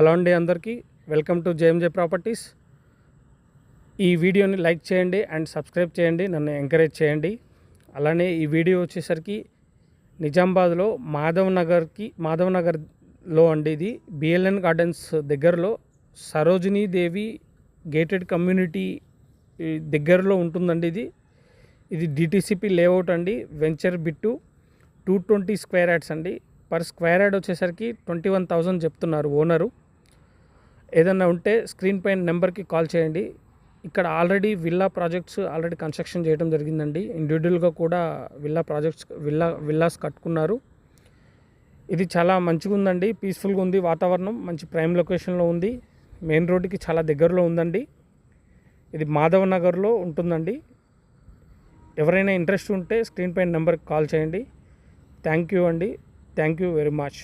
Hello అండి, అందరికీ welcome to JMJ properties. ఈ వీడియోని లైక్ చేయండి అండ్ సబ్స్క్రైబ్ చేయండి, నన్ను ఎంకరేజ్ చేయండి. అలానే ఈ వీడియో వచ్చేసరికి నిజామాబాద్లో మాధవ్ నగర్లో అండి. ఇది బిఎల్ఎన్ గార్డెన్స్ దగ్గరలో సరోజినీ దేవి గేటెడ్ కమ్యూనిటీ దగ్గరలో ఉంటుందండి. ఇది డిటిసిపి లేఅవుట్ అండి. వెంచర్ బిట్టు 220 స్క్వేర్ యార్డ్స్ అండి. పర్ స్క్వేర్ యార్డ్ వచ్చేసరికి 21,000 చెప్తున్నారు ఓనరు. ఏదన్నా ఉంటే స్క్రీన్ పైన నెంబర్కి కాల్ చేయండి. ఇక్కడ already villa projects already construction చేయడం జరిగిందండి. ఇండివిజువల్గా కూడా విల్లాస్ కట్టుకున్నారు. ఇది చాలా మంచిగా ఉందండి, పీస్ఫుల్గా ఉంది. వాతావరణం మంచి ప్రైమ్ లొకేషన్లో ఉంది. మెయిన్ రోడ్డుకి చాలా దగ్గరలో ఉందండి. ఇది మాధవ్ నగర్లో ఉంటుందండి. ఎవరైనా ఇంట్రెస్ట్ ఉంటే స్క్రీన్ పైన నెంబర్కి కాల్ చేయండి. థ్యాంక్ యూ అండి. Thank you very much.